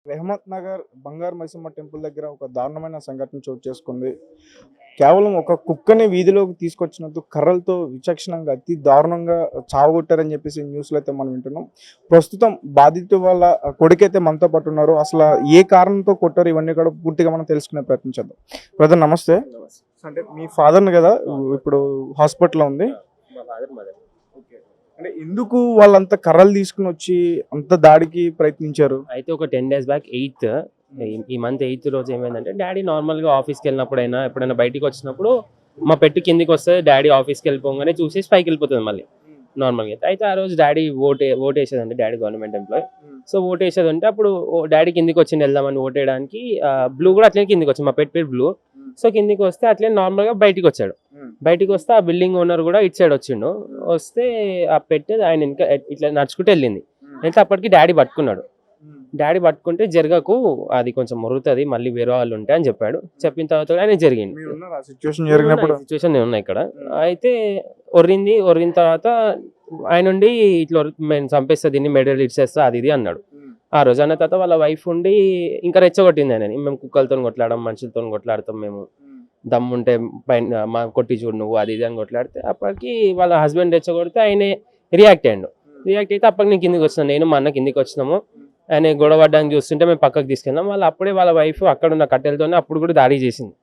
రెహమత్ నగర్ బంగారు మైసమ్మ టెంపుల్ దగ్గర ఒక దారుణమైన సంఘటన చోటు చేసుకుంది. కేవలం ఒక కుక్కని వీధిలోకి తీసుకొచ్చినందుకు కర్రలతో విచక్షణంగా అతి దారుణంగా చావగొట్టారని చెప్పేసి న్యూస్లో అయితే మనం వింటున్నాం. ప్రస్తుతం బాధితు వాళ్ళ కొడుకైతే మనతో పాటు ఉన్నారు. అసలు ఏ కారణంతో కొట్టారు ఇవన్నీ కూడా పూర్తిగా మనం తెలుసుకునే ప్రయత్నం చేద్దాం. బ్రదర్ నమస్తే. అంటే మీ ఫాదర్ని కదా ఇప్పుడు హాస్పిటల్లో ఉంది. అంటే ఎందుకు వాళ్ళంత కర్రలు తీసుకుని వచ్చి అంత దాడికి ప్రయత్నించారు? అయితే ఒక 10 days బ్యాక్ ఈ మంత్ 8th రోజు ఏమైందంటే, డాడీ నార్మల్గా ఆఫీస్కి వెళ్ళినప్పుడైనా ఎప్పుడైనా బయటికి వచ్చినప్పుడు మా పెట్టి కిందికి వస్తే డాడీ ఆఫీస్కి వెళ్ళిపోగానే చూసేసి పైకి వెళ్ళిపోతుంది మళ్ళీ నార్మల్గా. అయితే ఆ రోజు డాడీ ఓటేసేదండి. Daddy government employee. సో ఓటేసేది ఉంటే అప్పుడు డాడీ కిందికి వచ్చింది వెళ్దామని ఓటేయడానికి. బ్లూ కూడా అట్లనే కిందికి వచ్చింది, మా పెట్ పేరు బ్లూ. సో కిందికి వస్తే అట్లే నార్మల్గా బయటికి వచ్చాడు. బయటికి వస్తే ఆ బిల్డింగ్ ఓనర్ కూడా ఇటు సైడ్ వచ్చిండు. వస్తే ఆ పెట్టేది ఆయన ఇంకా ఇట్లా నడుచుకుంటూ వెళ్ళింది. వెళ్తే అప్పటికి డాడీ పట్టుకున్నాడు. డాడీ పట్టుకుంటే జరగకు, అది కొంచెం మొరుగుతుంది, మళ్ళీ వేరే వాళ్ళు ఉంటాయి అని చెప్పాడు. చెప్పిన తర్వాత ఆయన జరిగింది సిచ్యువేషన్ నేను ఉన్నా ఇక్కడ. అయితే ఒర్రిన తర్వాత ఆయన ఉండి ఇట్లా మేము చంపేస్తా, దీన్ని మెడల్ ఇచ్చేస్తా, అది ఇది అన్నాడు. ఆ రోజు అన్న తర్వాత వాళ్ళ వైఫ్ ఉండి ఇంకా రెచ్చగొట్టింది ఆయనని. మేము కుక్కలతో కొట్లాడడం, మనుషులతో కొట్లాడతాం, మేము దమ్ముంటే పైన మా కొట్టి చూడు నువ్వు, అది ఇది అని కొట్లాడితే అప్పటికి వాళ్ళ హస్బెండ్ రెచ్చగొడితే ఆయనే రియాక్ట్ అయ్యాడు. రియాక్ట్ అయితే అప్పటికి నేను కిందికి వచ్చినాను, నేను మా అన్న కిందికి వచ్చినాము. ఆయన గొడవ పడ్డానికి చూస్తుంటే మేము పక్కకు తీసుకెళ్ళాం. వాళ్ళు అప్పుడే వాళ్ళ వైఫ్ అక్కడ ఉన్న కట్టెలతోనే అప్పుడు కూడా దాడి చేసింది.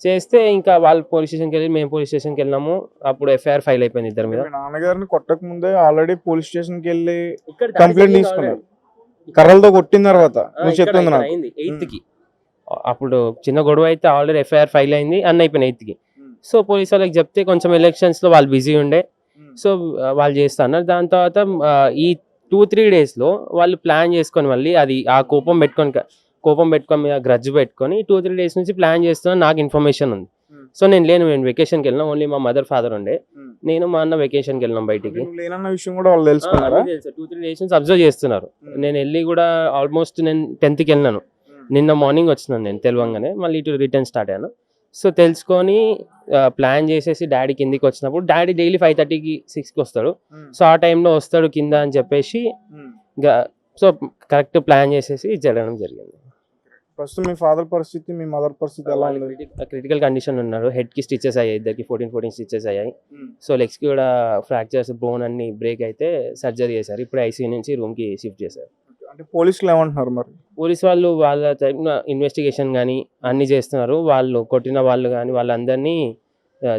చేస్తే ఇంకా వాళ్ళు పోలీస్ స్టేషన్కి వెళ్ళి మేము పోలీస్ స్టేషన్కి వెళ్ళినాము. అప్పుడు ఎఫ్ఐఆర్ ఫైల్ అయిపోయింది ఇద్దరి మీద. నాన్నగారిని కొట్టక ముందే ఆల్రెడీ పోలీస్ స్టేషన్కి వెళ్ళి కంప్లైంట్ తీసుకున్నారు. కర్రలతో కొట్టిన తర్వాత అయింది 8th కి. అప్పుడు చిన్న గొడవ అయితే ఆల్రెడీ ఎఫ్ఐఆర్ ఫైల్ అయింది, అన్న అయిపోయిన 8th కి. సో పోలీస్ వాళ్ళకి చెప్తే కొంచెం ఎలక్షన్స్ లో వాళ్ళు బిజీ ఉండే, సో వాళ్ళు చేస్తా అన్నారు. దాని తర్వాత ఈ 2-3 days లో వాళ్ళు ప్లాన్ చేసుకొని మళ్ళీ అది ఆ కోపం పెట్టుకొని మీద గ్రడ్జ్ పెట్టుకొని 2-3 days నుంచి ప్లాన్ చేస్తున్నా. నాకు ఇన్ఫర్మేషన్ ఉంది. సో నేను వెకేషన్కి వెళ్ళినా. ఓన్లీ మా మదర్ ఫాదర్ ఉండే, నేను మా అన్న వెకేషన్కి వెళ్ళినాం బయటికి. 2-3 days నుంచి అబ్జర్వ్ చేస్తున్నారు. నేను వెళ్ళి కూడా ఆల్మోస్ట్ నేను 10th కి వెళ్ళినాను. నిన్న మార్నింగ్ వచ్చినాను నేను తెలియంగానే, మళ్ళీ ఇటు రిటర్న్ స్టార్ట్ అయ్యాను. సో తెలుసుకొని ప్లాన్ చేసేసి డాడీ కిందికి వచ్చినప్పుడు, డాడీ డైలీ 5:30కి 6కి వస్తాడు. సో ఆ టైంలో వస్తాడు కింద అని చెప్పేసి సో కరెక్ట్ ప్లాన్ చేసేసి జరగడం జరిగింది. ప్రస్తుతం మీ ఫాదర్ పరిస్థితి, మీ మదర్ పరిస్థితి ఎలా ఉంది? క్రిటికల్ కండిషన్ ఉన్నారు. హెడ్ కి స్టిచెస్ అయ్యాయి, ఇద్దరికి 14 స్టిచెస్ అయ్యాయి. సో లెగ్స్ కి కూడా ఫ్రాక్చర్స్, బోన్ అన్ని బ్రేక్ అయితే సర్జరీ చేశారు. ఇప్పుడు ఐసీయూ నుంచి రూమ్ కి షిఫ్ట్ చేశారు. అంటే పోలీసులు ఏమంటున్నారు మరి? పోలీస్ వాళ్ళు వాళ్ళ తరపున ఇన్వెస్టిగేషన్ కానీ అన్ని చేస్తున్నారు. వాళ్ళు కొట్టిన వాళ్ళు కానీ వాళ్ళందరినీ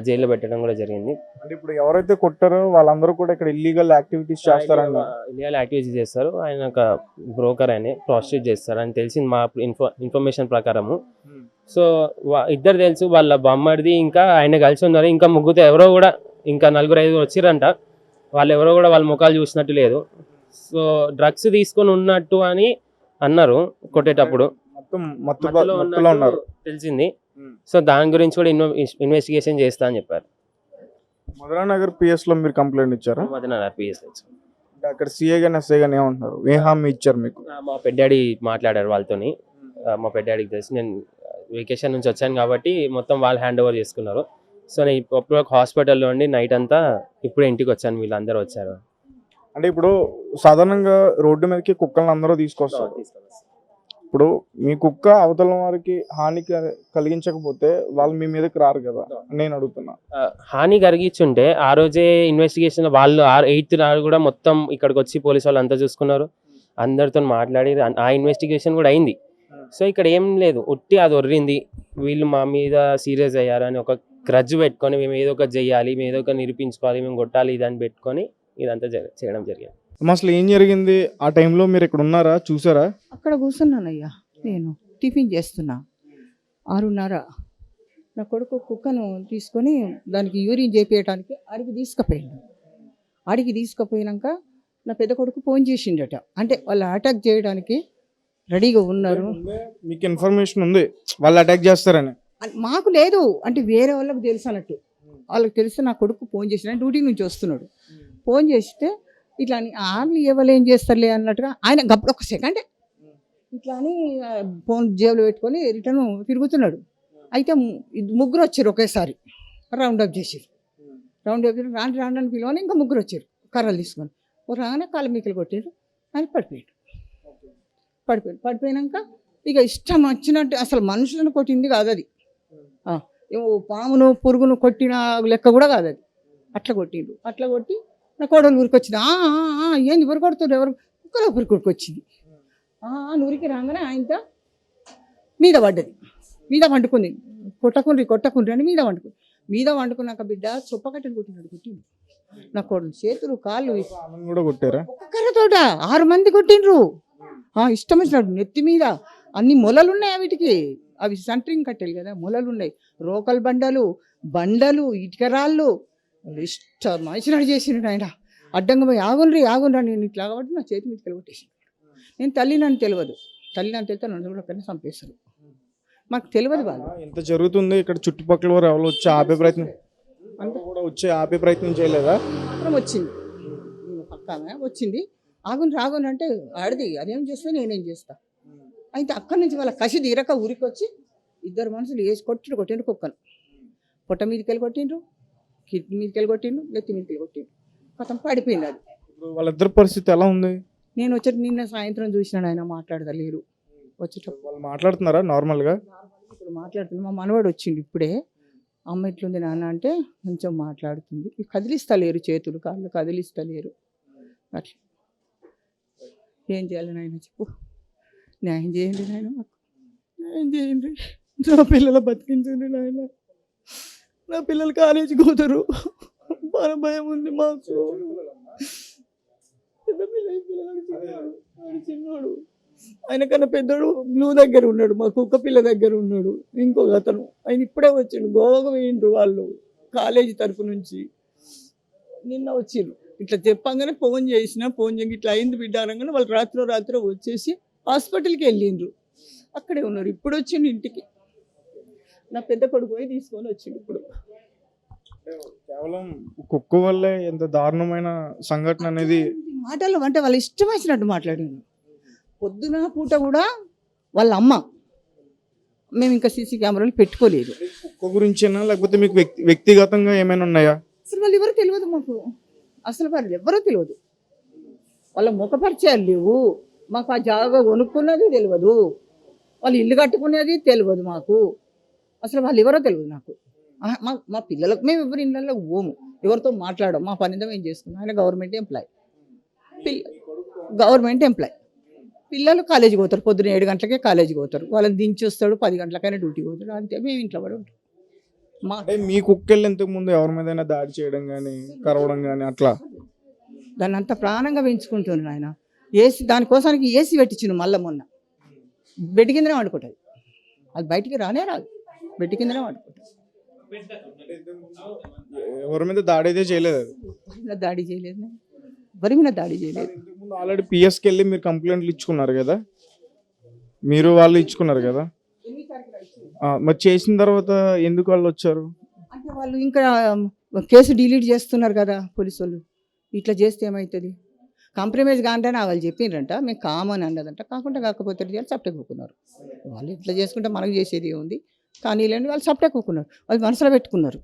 జైల్లో పెట్టడం కూడా జరిగింది. అంటే ఇప్పుడు ఎవరైతే కొట్టారో వాళ్ళందరూ కూడా ఇక్కడ ఇల్లీగల్ యాక్టివిటీస్ చేస్తారన్న? ఇల్లీగల్ యాక్టివిటీస్ చేస్తారు. ఆయన ఒక బ్రోకర్, ఆయన ప్రాస్టిట్యూట్ చేస్తారు అని తెలిసింది మా ఇన్ఫర్మేషన్ ప్రకారము. సో ఇద్దరు తెలుసు, వాళ్ళ బామ్మడిది ఇంకా ఆయన కలిసి ఉన్నారు. ఇంకా ముగ్గురు ఎవరో కూడా ఇంకా 4-5 వచ్చిరంట. వాళ్ళు ఎవరో కూడా వాళ్ళ ముఖాలు చూసినట్టు లేదు. సో డ్రగ్స్ తీసుకొని ఉన్నట్టు అని అన్నారు కొట్టేటప్పుడు, తెలిసింది. సో దాని గురించి కూడా ఇన్వెస్టిగేషన్ చేస్తా అని చెప్పారు. మధురానగర్ పిఎస్ లో మీరు కంప్లైంట్ ఇచ్చారా? మధురానగర్ పిఎస్ అక్కడ సిఐ గాని ఎస్ఐ గాని ఏమంటున్నారు? ఏ హామీ ఇచ్చారు మీకు? మా పెద్దాడి మాట్లాడారు వాళ్ళతోని. మా పెద్దాడికి తెలిసి నేను వెకేషన్ నుంచి వచ్చాను కాబట్టి మొత్తం వాళ్ళు హ్యాండ్ ఓవర్ చేసుకున్నారు. సో నేను ఇప్పుడు హాస్పిటల్లో ఉండి నైట్ అంతా ఇప్పుడే ఇంటికి వచ్చాను. వీళ్ళందరూ వచ్చారు. అంటే ఇప్పుడు సాధారణంగా రోడ్డు మీదకి కుక్కలను అందరూ తీసుకొస్తారు. ఇప్పుడు మీ కుక్క అవతల వారికి హాని కలిగించకపోతే వాళ్ళు మీ మీదకి రారు కదా, నేను అడుగుతున్నా. హాని కలిగించుంటే ఆ రోజే ఇన్వెస్టిగేషన్ వాళ్ళు 8th నాడు కూడా మొత్తం ఇక్కడికి వచ్చి పోలీసు వాళ్ళు అంతా చూసుకున్నారు, అందరితో మాట్లాడి ఆ ఇన్వెస్టిగేషన్ కూడా అయింది. సో ఇక్కడ ఏం లేదు, ఉట్టి అది ఒర్రింది, వీళ్ళు మా మీద సీరియస్ అయ్యారని ఒక గ్రడ్జ్ పెట్టుకొని మేము ఏదో ఒకటి చెయ్యాలి, మేము ఏదో ఒకటి నిరూపించుకోవాలి, మేము కొట్టాలి ఇదని పెట్టుకొని ఇదంతా చేయడం జరిగింది. అసలు ఏం జరిగింది ఆ టైంలో? మీరు ఇక్కడ ఉన్నారా, చూసారా? అక్కడ కూర్చున్నానయ్యా, నేను టిఫిన్ చేస్తున్నా. 6:30 నా కొడుకు కుక్కను తీసుకొని దానికి యూరిన్ చేపించడానికి అడిగి తీసుకుపోయినాక నా పెద్ద కొడుకు ఫోన్ చేసిండట. అంటే వాళ్ళు అటాక్ చేయడానికి రెడీగా ఉన్నారు. మీకు ఇన్ఫర్మేషన్ ఉంది వాళ్ళు అటాక్ చేస్తారని? మాకు లేదు, అంటే వేరే వాళ్ళకి తెలుసు అన్నట్టు. వాళ్ళకి తెలిస్తే నా కొడుకు ఫోన్ చేసిన, డ్యూటీ నుంచి వస్తున్నాడు. ఫోన్ చేస్తే ఇట్లా అని వాళ్ళు ఎవరు ఏం చేస్తారులే అన్నట్టుగా ఆయన గప్పుడు ఒక సెకండ్ ఇట్లా అని ఫోన్ జేబులో పెట్టుకొని రిటర్న్ తిరుగుతున్నాడు. అయితే ముగ్గురు వచ్చారు ఒకేసారి, రౌండప్ చేసారు. రాండి పిలవని ఇంకా ముగ్గురు వచ్చారు కర్రలు తీసుకొని. రాగానే కాళ్ళ మీకలు కొట్టారు, ఆయన పడిపోయినాక ఇక ఇష్టం వచ్చినట్టు అసలు మనుషులను కొట్టింది కాదు అది. ఏమో పామును పురుగును కొట్టిన లెక్క కూడా కాదు అది. అట్లా కొట్టిండ్రు. అట్లా కొట్టి నా కోడలు ఊరికి వచ్చింది. ఏంది ఎవరు కొడుతున్నారు, ఎవరు కుక్కలో ఊరికి వచ్చింది. నూరికి రాగానే ఆయనతో మీద పడ్డది, మీద వండుకుంది. కొట్టకుండ్రి అని మీద వండుకుంది. మీద వండుకున్నాక బిడ్డ చొప్పకట్టని కొట్టిండు. నా కోడలు చేతులు కాళ్ళు ఆమెను కూడా కొట్టారా? ఒక్కరితోట 6 మంది కొట్టిండ్రు. ఇష్టం వచ్చినట్టు నెత్తి మీద అన్ని మొలలు ఉన్నాయి. వీటికి అవి సెంటరింగ్ కట్టెలు కదా, మొలలు ఉన్నాయి. రోకల్ బండలు ఇటుకరాళ్ళు ఇష్టం వచ్చినట్టు చేసిండు ఆయన. అడ్డంగా పోయి ఆగుండ్రా నేను ఇట్లా కాబట్టి నా చేతి మీదకి కొట్టేసి. నేను తల్లి నన్ను తెలియదు నన్ను కూడా అక్కడనే చంపేస్తారు. మాకు తెలియదు వాళ్ళు. ఎంత జరుగుతుంది ఇక్కడ చుట్టుపక్కల వారు ఎవరు వచ్చి ఆపే ప్రయత్నం ఆపే ప్రయత్నం చేయలేదా? మాత్రం వచ్చింది, పక్కన వచ్చింది. ఆగుండ్రు అంటే ఆడది అదేం చేస్తా నేనేం చేస్తా. అయితే అక్కడి నుంచి వాళ్ళ కసి తీరక ఊరికి వచ్చి 2 మనుషులు వేసి కొట్టిండు కుక్కను. పొట్ట మీదకి వెళ్ళి కొట్టిండ్రు, కిడ్నీ మీదకి వెళ్ళి కొట్టిండు, నెత్తి మీదకి వెళ్ళి కొట్టిండు. మొత్తం పడిపోయింది అది. వాళ్ళిద్దరి పరిస్థితి ఎలా ఉంది? నేను వచ్చి నిన్న సాయంత్రం చూసినాను, ఆయన మాట్లాడతలేరు. వచ్చేటప్పుడు వాళ్ళు మాట్లాడుతున్నారా నార్మల్గా? ఇప్పుడు మాట్లాడుతుంది. మా మనవాడు వచ్చిండు ఇప్పుడే. అమ్మ ఎట్లుంది నాన్న అంటే కొంచెం మాట్లాడుతుంది. కదిలిస్తలేరు, చేతులు కాళ్ళు కదిలిస్తలేరు. అట్లా ఏం చేయాలి నాయన చెప్పు, న్యాయం చేయండి నాయన, మాకు న్యాయం చేయండి. నా పిల్లల బతికించండి నాయన. నా పిల్లలు కాలేజీకి పోతారు, భయం ఉంది మాకు. చిన్నోడు ఆయన కన్నా పెద్దోడు బ్లూ దగ్గర ఉన్నాడు, మా కుక్క పిల్ల దగ్గర ఉన్నాడు. ఇంకొక అతను ఆయన ఇప్పుడే వచ్చిండు. గోవాకు పోయిండ్రు వాళ్ళు కాలేజీ తరఫు నుంచి. నిన్న వచ్చిండ్రు. ఇట్లా చెప్పంగానే ఫోన్ చేసి ఇట్లా అయింది బిడ్డ అనగానే వాళ్ళు రాత్రి వచ్చేసి హాస్పిటల్కి వెళ్ళిండ్రు. అక్కడే ఉన్నారు. ఇప్పుడు వచ్చిండు ఇంటికి. నా పెద్ద కొడుకు పోయి తీసుకొని వచ్చిండు. ఇప్పుడు కేవలం కుక్క వల్లే ఎంత దారుణమైన సంఘటన అనేది మాటలు అంటే వాళ్ళు ఇష్టం వచ్చినట్టు మాట్లాడిండు. పొద్దున పూట కూడా వాళ్ళ అమ్మ మేము ఇంకా సీసీ కెమెరాలు పెట్టుకోలేదు. కుక్క గురించేనా లేకపోతే మీకు వ్యక్తిగతంగా ఏమైనా ఉన్నాయా? అసలు వాళ్ళు ఎవరో తెలియదు మాకు. అసలు వాళ్ళు ఎవరో తెలియదు. వాళ్ళ ముఖపరిచయాలు లేవు మాకు. ఆ జాగా కొనుక్కున్నది తెలియదు, వాళ్ళు ఇల్లు కట్టుకునేది తెలియదు మాకు. అసలు వాళ్ళు ఎవరో తెలియదు నాకు. మా పిల్లలకు మేము ఎవరి ఇళ్ళల్లో పోము, ఎవరితో మాట్లాడము. మా పనితో మేము చేసుకున్నాం. ఆయన గవర్నమెంట్ ఎంప్లాయ్. పిల్లలు కాలేజీకి పోతారు. పొద్దున 7 గంటలకే కాలేజీకి పోతారు. వాళ్ళని దించి వస్తాడు, 10 గంటలకైనా డ్యూటీకి పోతాడు. అంతే, మేము ఇంట్లో పడి ఉంటాం. అంటే మీ కుక్కలు ఇంతకు ముందు ఎవరి మీద దాడి చేయడం కానీ కరవడం కానీ అట్లా దాన్ని అంత ప్రాణంగా పెంచుకుంటున్నాను ఆయన. దానికోసానికి ఏసీ పెట్టించిండు. మళ్ళీ మొన్న బెడ్ కిందనే వండుకుంటుంది. అది బయటికి రానే రాదు, బెడ్ కిందనే వండుకుంటుంది. ఎవరి మీద దాడి అయితే చేయలేదు? దాడి చేయలేదు, ఎవరి మీద దాడి చేయలేదు. ఆల్రెడీ పిఎస్కి వెళ్ళి మీరు కంప్లైంట్లు ఇచ్చుకున్నారు కదా, మీరు వాళ్ళు ఇచ్చుకున్నారు కదా, మరి చేసిన తర్వాత ఎందుకు వాళ్ళు వచ్చారు? అంటే వాళ్ళు ఇంకా కేసు డిలీట్ చేస్తున్నారు కదా పోలీసు వాళ్ళు. ఇట్లా చేస్తే ఏమవుతుంది, కాంప్రమైజ్ కాంటే వాళ్ళు చెప్పిండ్రంట, మేము కామని అన్నదంట. కాకపోతే సప్టెక్ ఒప్పుకున్నారు. వాళ్ళు ఇట్లా చేసుకుంటే మనకు చేసేది ఏముంది కానీ లేని వాళ్ళు సప్టెక్ ఒప్పుకున్నారు. వాళ్ళు మనసులో పెట్టుకున్నారు.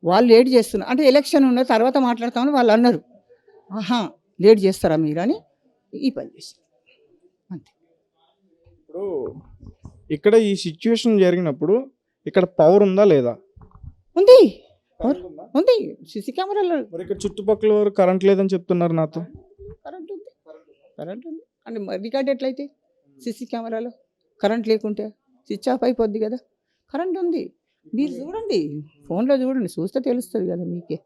వాళ్ళు లేట్ చేస్తున్నారు అంటే ఎలక్షన్ ఉన్న తర్వాత మాట్లాడతామని వాళ్ళు అన్నారు. లేట్ చేస్తారా మీరు అని ఈ పని చేస్తారు అంతే. ఇప్పుడు ఇక్కడ ఈ సిచ్యువేషన్ జరిగినప్పుడు ఇక్కడ పవర్ ఉందా లేదా? ఉంది, ఉంది. సీసీ కెమెరాలో మరి ఇక్కడ చుట్టుపక్కల వారు కరెంట్ లేదని చెప్తున్నారు నాతో. కరెంట్ ఉంది అంటే రికార్డ్ ఎట్లయితే సీసీ కెమెరాలో కరెంట్ లేకుంటే స్విచ్ ఆఫ్ అయిపోద్ది కదా. కరెంట్ ఉంది, మీరు చూడండి, ఫోన్లో చూడండి, చూస్తే తెలుస్తుంది కదా మీకే.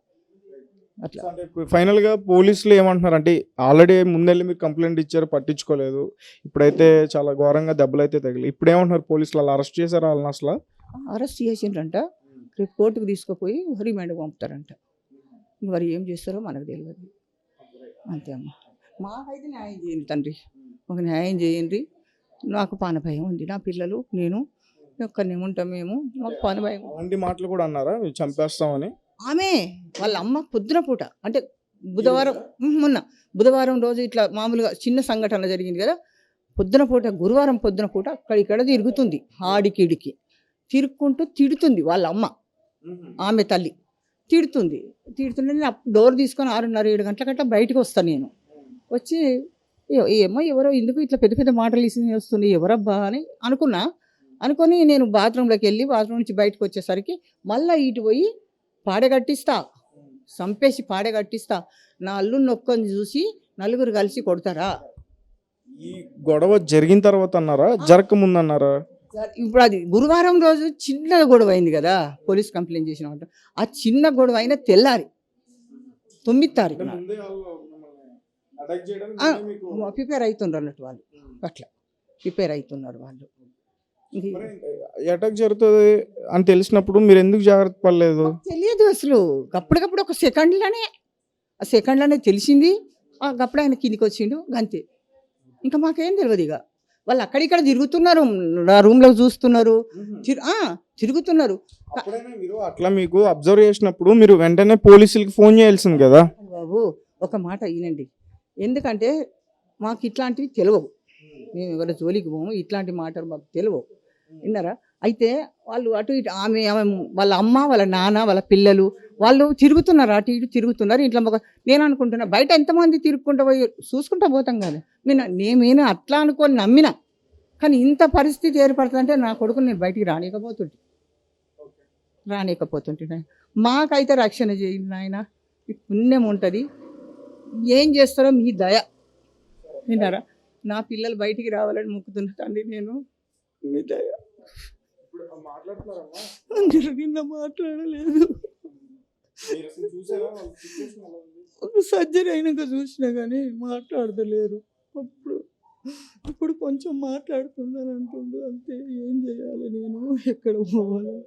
అట్లా ఫైనల్ గా పోలీసులు ఏమంటున్నారు అంటే ఆల్రెడీ ముందెళ్ళి మీరు కంప్లైంట్ ఇచ్చారు, పట్టించుకోలేదు. ఇప్పుడైతే చాలా ఘోరంగా దెబ్బలు అయితే తగిలి. ఇప్పుడు ఏమంటున్నారు పోలీసులు? వాళ్ళు అరెస్ట్ చేశారు, వాళ్ళని అసలు అరెస్ట్ చేసిండ్రంట. రేపు కోర్టుకు తీసుకుపోయి రిమాండ్ పంపుతారంట. మరి ఏం చేస్తారో మనకు తెలియదు. అంతే అమ్మ. మాకైతే న్యాయం చేయండి తండ్రి, ఒక న్యాయం చేయండి. నాకు పాన భయం ఉంది. నా పిల్లలు నేను ఒక్కరిని ఉంటాం. మేము మాకు పాన భయం. అలాంటి మాటలు కూడా అన్నారా చంపేస్తామని? ఆమె వాళ్ళ అమ్మ పొద్దున పూట అంటే బుధవారం రోజు ఇట్లా మామూలుగా చిన్న సంఘటన జరిగింది కదా. గురువారం పొద్దున పూట అక్కడిక్కడ తిరుగుతుంది. ఆడికిడికి తిరుక్కుంటూ తిడుతుంది వాళ్ళ అమ్మ. ఆమె తల్లి తిడుతుంది. నేను డోర్ తీసుకొని 6:30 7 గంటల గట్ట బయటకు వస్తాను. నేను వచ్చి ఏమో ఎవరో ఎందుకు ఇట్లా పెద్ద పెద్ద మాటలు వస్తుంది ఎవరబ్బా అని అనుకొని నేను బాత్రూంలోకి వెళ్ళి బాత్రూమ్ నుంచి బయటకు వచ్చేసరికి మళ్ళీ ఇటు పోయి పాడగట్టిస్తా, చంపేసి పాడగట్టిస్తా. నా అల్లుని నొక్కొని చూసి నలుగురు కలిసి కొడతారా? ఈ గొడవ జరిగిన తర్వాత అన్నారా, జరగక ముందు అన్నారా? ఇప్పుడు అది గురువారం రోజు చిన్న గొడవ అయింది కదా, పోలీస్ కంప్లైంట్ చేసిన ఆ చిన్న గొడవ అయినా తెల్లారి 9 తారీఖున ప్రిపేర్ అవుతున్నారు అన్నట్టు వాళ్ళు, అట్లా ప్రిపేర్ అవుతున్నారు వాళ్ళు. అటాక్ జరుగుతుంది అని తెలిసినప్పుడు మీరు ఎందుకు జాగ్రత్త పడలేదు? తెలియదు అసలు, అప్పటికప్పుడు ఒక సెకండ్లోనే తెలిసింది. అప్పుడు ఆయన కిందికి వచ్చిండు అంతే, ఇంకా మాకేం తెలియదు. ఇక వాళ్ళు అక్కడిక్కడ తిరుగుతున్నారు, నా రూమ్లో చూస్తున్నారు, తిరుగుతున్నారు. మీరు అట్లా మీకు అబ్జర్వ్ చేసినప్పుడు మీరు వెంటనే పోలీసులకి ఫోన్ చేయాల్సింది కదా. బాబు ఒక మాట వినండి, ఎందుకంటే మాకు ఇట్లాంటివి తెలియవు, మేము ఎవరి జోలికి పోము, ఇట్లాంటి మాటలు మాకు తెలియవు, విన్నారా? అయితే వాళ్ళు అటు ఇటు ఆమె వాళ్ళ అమ్మ, వాళ్ళ నాన్న, వాళ్ళ పిల్లలు వాళ్ళు తిరుగుతున్నారు, అటు ఇటు తిరుగుతున్నారు. ఇంట్లో నేను అనుకుంటున్నా బయట ఎంతమంది తిరుగుకుంటూ పోయి చూసుకుంటూ పోతాం కదా, నేనేమైనా అట్లా అనుకొని నమ్మినా, కానీ ఇంత పరిస్థితి ఏర్పడుతుందంటే నా కొడుకు నేను బయటికి రానికపోతుంటే మాకైతే రక్షణ చేయండి నాయన, ఈ పుణ్యం ఉంటుంది, ఏం చేస్తారో మీ దయ, విన్నారా? నా పిల్లలు బయటికి రావాలని మొక్కుతున్నా తండ్రి, నేను మీ దయ. అందరూ నిన్న మాట్లాడలేదు, సర్జరీ అయినాక చూసినా కానీ మాట్లాడతలేరు. ఇప్పుడు కొంచెం మాట్లాడుతున్నాను అంటుండు అంతే. ఏం చేయాలి నేను, ఎక్కడ పోవాలి,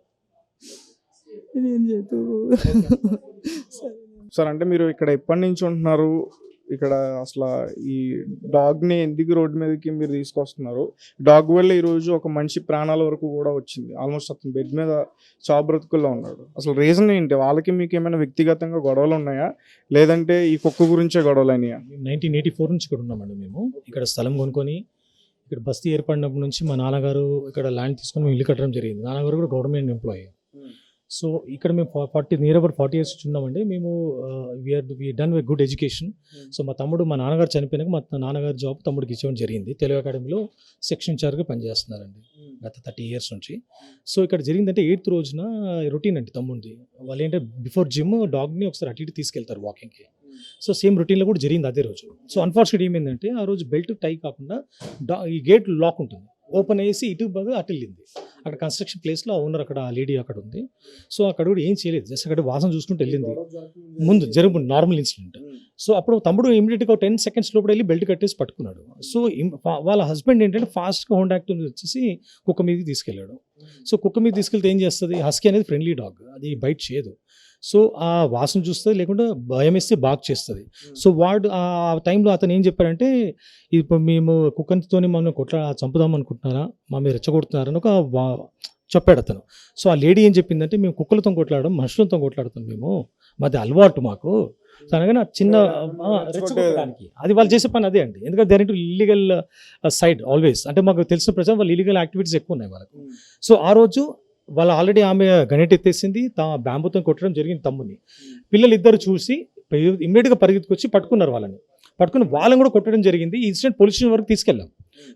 ఏం చేతూ? సార్ అంటే మీరు ఇక్కడ ఎప్పటి నుంచి ఉంటున్నారు ఇక్కడ? అసలు ఈ డాగ్ని ఎందుకు రోడ్డు మీదకి మీరు తీసుకొస్తున్నారు? డాగ్ వల్ల ఈరోజు ఒక మనిషి ప్రాణాల వరకు కూడా వచ్చింది, ఆల్మోస్ట్ అతను బెడ్ మీద చావు బ్రతుకుల్లో ఉన్నాడు. అసలు రీజన్ ఏంటి? వాళ్ళకి మీకు ఏమైనా వ్యక్తిగతంగా గొడవలు ఉన్నాయా, లేదంటే ఈ కుక్క గురించే గొడవలు అయినాయా? 1984 నుంచి ఇక్కడ ఉన్నామండి మేము. ఇక్కడ స్థలం కొనుక్కొని ఇక్కడ బస్తీ ఏర్పడినప్పటి నుంచి మా నాన్నగారు ఇక్కడ ల్యాండ్ తీసుకొని మేము ఇల్లు కట్టడం జరిగింది. నాన్నగారు కూడా గవర్నమెంట్ ఎంప్లాయీ. సో ఇక్కడ మేము 40 years ఉన్నామండి. మేము we done with good education. So మా నాన్నగారు చనిపోయినాక మా నాన్నగారు జాబ్ తమ్ముడికి ఇచ్చడం జరిగింది. తెలుగు అకాడమీలో సెక్షన్ ఇన్ఛార్జ్గా పనిచేస్తున్నారండి గత 30 years నుంచి. సో ఇక్కడ జరిగిందంటే 8th రోజున రొటీన్ అండి తమ్ముడిది. వాళ్ళు ఏంటంటే బిఫోర్ జిమ్ డాగ్ని ఒకసారి అటు ఇటు తీసుకెళ్తారు వాకింగ్కి. సో సేమ్ రొటీన్లో కూడా జరిగింది అదే రోజు. సో అన్ఫార్చునేట్ ఏమైందంటే ఆ రోజు బెల్ట్ టై కాకుండా ఈ గేట్ లాక్ ఉంటుంది, ఓపెన్ చేసి ఇటు బాగా అటు వెళ్ళింది. అక్కడ కన్స్ట్రక్షన్ ప్లేస్లో ఓనర్ అక్కడ లేడీ అక్కడ ఉంది. సో అక్కడ కూడా ఏం చేయలేదు, జస్ట్ అక్కడ వాసన చూసుకుంటూ వెళ్ళింది. ముందు జరుగుతుంది నార్మల్ ఇన్సిడెంట్. సో అప్పుడు తమ్ముడు ఇమీడియట్గా 10 seconds లోపల వెళ్ళి బెల్ట్ కట్టేసి పట్టుకున్నాడు. సో వాళ్ళ హస్బెండ్ ఏంటంటే ఫాస్ట్గా హోండా యాక్టివ్ వచ్చేసి కుక్క మీదకి తీసుకెళ్ళాడు. సో కుక్క మీద తీసుకెళ్తే ఏం చేస్తుంది, హస్కీ అనేది ఫ్రెండ్లీ డాగ్, అది బైట్ చేయదు. సో ఆ వాసన చూస్తుంది, లేకుంటే భయం వేస్తే బాగా చేస్తుంది. సో వాడు ఆ టైంలో అతను ఏం చెప్పాడంటే, ఇప్పుడు మేము కుక్కతో మనం చంపుదాం అనుకుంటున్నారా, మా మీద రెచ్చగొడుతున్నారని ఒక చెప్పాడు అతను. సో ఆ లేడీ ఏం చెప్పిందంటే, మేము కుక్కలతో కొట్లాడడం మనుషులతో కొట్లాడుతాం, మేము మాది అలవాటు మాకు అనగానే చిన్న రెచ్చగొట్టడానికి. అది వాళ్ళు చేసే పని అదే అండి, ఎందుకంటే there into illegal side always. అంటే మాకు తెలిసిన ప్రజలు వాళ్ళు ఇల్లీగల్ యాక్టివిటీస్ ఎక్కువ ఉన్నాయి వాళ్ళకు. సో ఆ రోజు వాళ్ళు ఆల్రెడీ ఆమె గణెట్ ఎత్తేసింది, బ్యాంబుతో కొట్టడం జరిగింది తమ్ముని. పిల్లలు ఇద్దరు చూసి ఇమ్మీడియట్గా పరిగెత్తుకొచ్చి పట్టుకున్నారు వాళ్ళని. వాళ్ళని కూడా కొట్టడం జరిగింది. ఈ ఇన్సిడెంట్ పోలీస్ స్టేషన్ వరకు తీసుకెళ్ళాం,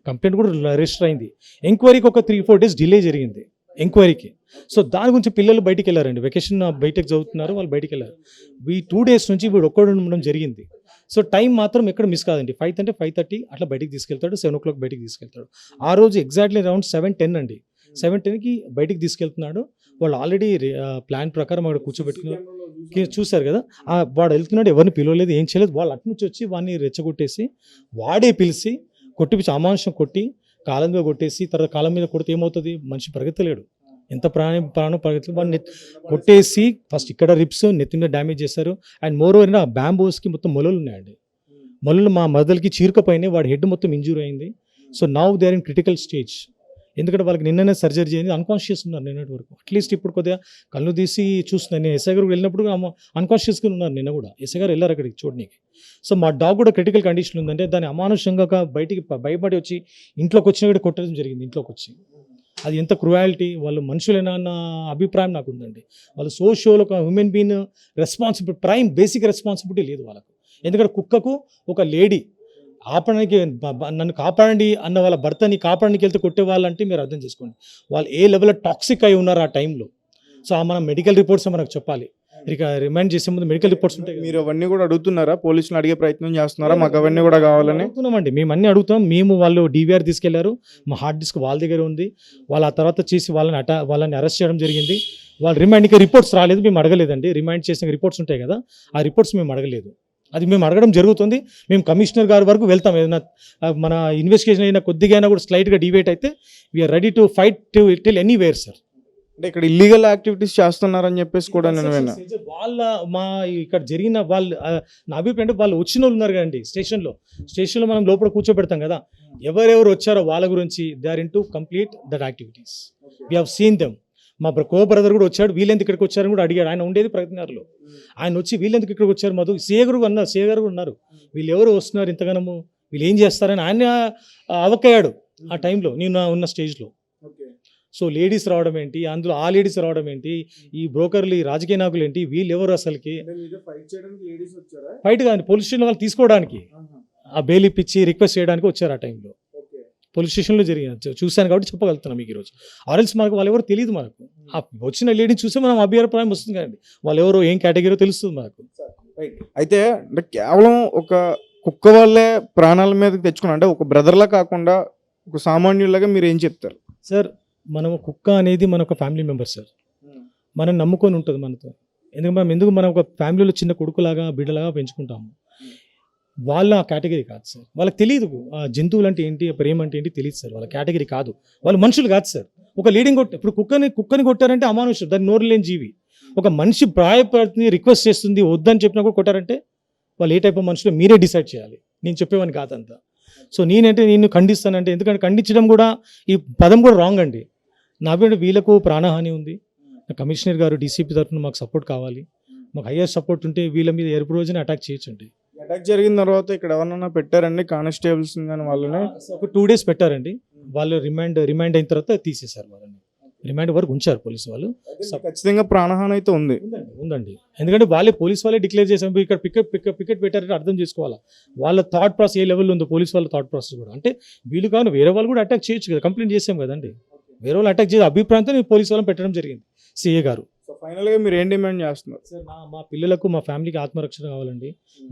కంప్లైంట్ కూడా రిజిస్టర్ అయింది. ఎంక్వైరీకి ఒక 3-4 days డిలే జరిగింది ఎంక్వైరీకి. సో దాని గురించి పిల్లలు బయటికి వెళ్ళారండి, వెకేషన్ బయటకు చదువుతున్నారు, వాళ్ళు బయటికి వెళ్ళారు. ఈ 2 days నుంచి వీడు ఒక్కడు ఉండడం జరిగింది. సో టైం మాత్రం ఎక్కడ మిస్ కాదండి, 5 అంటే 5:30 అట్లా బయటికి తీసుకెళ్తాడు, 7 o'clock బయటికి తీసుకెళ్తాడు. ఆ రోజు ఎగ్జాక్ట్లీ అరౌండ్ 7:10 అండి, 7:10కి బయటికి తీసుకెళ్తున్నాడు. వాళ్ళు ఆల్రెడీ ప్లాన్ ప్రకారం అక్కడ కూర్చోబెట్టుకున్నారు, చూశారు కదా. వాడు వెళ్తున్నాడు, ఎవరిని పిలవలేదు, ఏం చేయలేదు. వాళ్ళు అటు నుంచి వచ్చి వాడిని రెచ్చగొట్టేసి వాడే పిలిచి కొట్టిపించి అమానుషం కొట్టి కాలం మీద కొట్టేసి, తర్వాత కాలం మీద కొడితే ఏమవుతుంది, మనిషి పరిగెత్తలేడు, ఎంత ప్రాణం పరిగెత్తలేదు. వాడిని కొట్టేసి ఫస్ట్ ఇక్కడ రిప్స్ నెత్తి మీద డ్యామేజ్ చేశారు. అండ్ మోర్ ఓవర్ ఆ బ్యాంబోస్కి మొత్తం మొలలు ఉన్నాయండి, మొలలు మా మదర్కి చీరకపోయినాయి, వాడి హెడ్ మొత్తం ఇంజూరీ అయింది. So now they are in critical stage, ఎందుకంటే వాళ్ళకి నిన్ననే సర్జరీ చేయండి, అన్కాన్షియస్ ఉన్నారు నిన్నటి వరకు. అట్లీస్ట్ ఇప్పుడు కొద్దిగా కళ్ళు తీసి చూస్తున్నాను. నేను ఎస్ఐ గారు వెళ్ళినప్పుడు అన్కాన్షియస్గా ఉన్నారు, నిన్న కూడా ఎస్ఐ గారు వెళ్ళారు అక్కడికి చూడడానికి. సో మా డాగ్ కూడా క్రిటికల్ కండిషన్ ఉందంటే దాన్ని అమానుషంగా బయటికి భయపడి వచ్చి ఇంట్లోకి వచ్చినా కూడా కొట్టడం జరిగింది. ఇంట్లోకి వచ్చి అది ఎంత క్రుయాలిటీ, వాళ్ళు మనుషులేనా అన్న అభిప్రాయం నాకు ఉందండి. వాళ్ళు సోషల్ ఒక human being responsibility, prime basic responsibility లేదు వాళ్ళకు. ఎందుకంటే కుక్కకు ఒక లేడీ ఆపడానికి నన్ను కాపాడండి అన్న వాళ్ళ భర్తని కాపాడడానికి వెళ్తే కొట్టే వాళ్ళంటే మీరు అర్థం చేసుకోండి వాళ్ళు ఏ లెవెల్లో టాక్సిక్ అయి ఉన్నారు ఆ టైంలో. సో మన మెడికల్ రిపోర్ట్స్ మనకు చెప్పాలి. ఇక రిమైండ్ చేసే ముందు మెడికల్ రిపోర్ట్స్ ఉంటాయి కదా. మీరు అవన్నీ కూడా అడుగుతున్నారా? పోలీసులు అడిగే ప్రయత్నం చేస్తున్నారా మాకు అవన్నీ కూడా కావాలని? అడుగుతున్నామండి, మేము అన్నీ అడుగుతాం. మేము వాళ్ళు DVR తీసుకెళ్లారు, మా హార్డ్ డిస్క్ వాళ్ళ దగ్గర ఉంది. వాళ్ళు ఆ తర్వాత చేసి వాళ్ళని అరెస్ట్ చేయడం జరిగింది. వాళ్ళు రిమైండ్ ఇంకా రిపోర్ట్స్ రాలేదు, మేము అడగలేదండి. రిమైండ్ చేసిన రిపోర్ట్స్ ఉంటాయి కదా, ఆ రిపోర్ట్స్ మేము అడగలేదు. అది మేము అడగడం జరుగుతుంది. మేము కమిషనర్ గారి వరకు వెళ్తాం. ఏదైనా మన ఇన్వెస్టిగేషన్ అయినా కొద్దిగా అయినా కూడా స్లైట్గా డివేట్ అయితే we are ready to fight till anywhere sir. అంటే ఇక్కడ ఇల్లీగల్ యాక్టివిటీస్ చేస్తున్నారని చెప్పేసి కూడా నేను విన్నా. మా ఇక్కడ జరిగిన వాళ్ళు నా అభిప్రాయం వాళ్ళు వచ్చిన వాళ్ళు ఉన్నారు కదండి స్టేషన్లో మనం లోపల కూర్చోబెడతాం కదా, ఎవరెవరు వచ్చారో వాళ్ళ గురించి they are in to complete that activities. We have seen them. మా కో బ్రదర్ కూడా వచ్చాడు, వీళ్ళెందుకు ఇక్కడికి వచ్చారని కూడా అడిగాడు. ఆయన ఉండేది ప్రగతినగర్లో. ఆయన వచ్చి వీళ్ళెందుకు ఇక్కడికి వచ్చారు మధు, సీఏ గారు ఉన్నారు, వీళ్ళు ఎవరు వస్తున్నారు ఇంతగానము, వీళ్ళు ఏం చేస్తారని ఆయన అవక్కయ్యాడు ఆ టైంలో నేను ఉన్న స్టేజ్లో. సో లేడీస్ రావడం ఏంటి, అందులో ఆ లేడీస్ రావడం ఏంటి, ఈ బ్రోకర్లు ఈ రాజకీయ నాయకులు ఏంటి, వీళ్ళు ఎవరు అసలుకి ఫైట్ కానీ పోలీస్ స్టేషన్ వాళ్ళు తీసుకోవడానికి ఆ బెయిల్ ఇప్పించి రిక్వెస్ట్ చేయడానికి వచ్చారు ఆ టైంలో. పోలీస్ స్టేషన్లో జరిగింది చూశాను కాబట్టి చెప్పగలుగుతున్నాం మీకు ఈరోజు. ఆర్ఎల్స్ మనకు వాళ్ళు ఎవరు తెలియదు, మనకు ఆ వచ్చిన లేడీని చూస్తే మనం అభిప్రాయం వస్తుంది కదండి, వాళ్ళు ఎవరో ఏం కేటగిరీ తెలుస్తుంది మనకు. అయితే అంటే కేవలం ఒక కుక్క వాళ్ళే ప్రాణాల మీదకి తెచ్చుకున్నా అంటే ఒక బ్రదర్లా కాకుండా ఒక సామాన్యులాగా మీరు ఏం చెప్తారు సార్? మనం కుక్క అనేది మన ఒక ఫ్యామిలీ మెంబర్ సార్, మనం నమ్ముకొని ఉంటుంది మనతో. ఎందుకు మనం ఒక ఫ్యామిలీలో చిన్న కొడుకులాగా బిడ్డలాగా పెంచుకుంటాము. వాళ్ళ కేటగిరీ కాదు సార్, వాళ్ళకి తెలియదు ఆ జంతువులు అంటే ఏంటి, ప్రేమ అంటే ఏంటి తెలియదు సార్. వాళ్ళ కేటగిరీ కాదు, వాళ్ళు మనుషులు కాదు సార్. ఒక లీడింగ్ ఇప్పుడు కుక్కని కొట్టారంటే అమానుషం, దాన్ని నోరు లేని జీవి. ఒక మనిషి ప్రాయపడుతుంది, రిక్వెస్ట్ చేస్తుంది, వద్దని చెప్పినా కూడా కొట్టారంటే వాళ్ళు ఏ టైప్ ఆఫ్ మనుషులు మీరే డిసైడ్ చేయాలి. నేను చెప్పేవాని కాదంతా. సో నేను ఖండిస్తానంటే, ఎందుకంటే ఖండించడం కూడా ఈ పదం కూడా రాంగ్ అండి. నా మీద వీళ్ళకు ప్రాణహాని ఉంది. కమిషనర్ గారు DCP తరఫున మాకు సపోర్ట్ కావాలి. మాకు హయ్యర్ సపోర్ట్ ఉంటే వీళ్ళ మీద ఎరుపు రోజున అటాక్ చేయొచ్చండి. అటాక్ జరిగిన తర్వాత ఇక్కడ ఎవరన్నా పెట్టారండి కానిస్టేబుల్స్ కానీ వాళ్ళని? ఒక 2 days పెట్టారండి. వాళ్ళు రిమైండ్ అయిన తర్వాత తీసేశారు. వాళ్ళని రిమైండ్ వరకు ఉంచారు పోలీసు వాళ్ళు. ఖచ్చితంగా ప్రాణహాని అయితే ఉంది. ఉందండి, ఎందుకంటే పోలీసు వాళ్ళే డిక్లేర్ చేశారు. ఇక్కడ పికెట్ పెట్టారంటే అర్థం చేసుకోవాలా వాళ్ళ థాట్ ప్రాసెస్ ఏ లెవెల్లో ఉందో. పోలీసు వాళ్ళ థాట్ ప్రాసెస్ కూడా అంటే వీళ్ళు కాదు వేరే వాళ్ళు కూడా అటాక్ చేయొచ్చు కదా, కంప్లైంట్ చేసాం కదండి. వేరే వాళ్ళు అటాక్ చేసే అభిప్రాయంతో పోలీసు వాళ్ళని పెట్టడం జరిగింది CA గారు. సో ఫైనల్గా మీరు ఏం డిమాండ్ చేస్తున్నారు సార్? మా పిల్లలకు మా ఫ్యామిలీకి ఆత్మరక్షణ కావాలండి.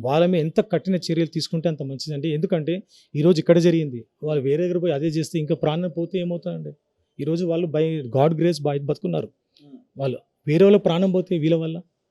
వాళ్ళ మీద ఎంత కఠిన చర్యలు తీసుకుంటే అంత మంచిదండి. ఎందుకంటే ఈరోజు ఇక్కడ జరిగింది, వాళ్ళు వేరే దగ్గర పోయి అదే చేస్తే ఇంకా ప్రాణం పోతే ఏమవుతుందండి? ఈరోజు వాళ్ళు బై గాడ్ గ్రేస్ బతుకున్నారు. వాళ్ళు వేరే వాళ్ళ ప్రాణం పోతే వీళ్ళ వల్ల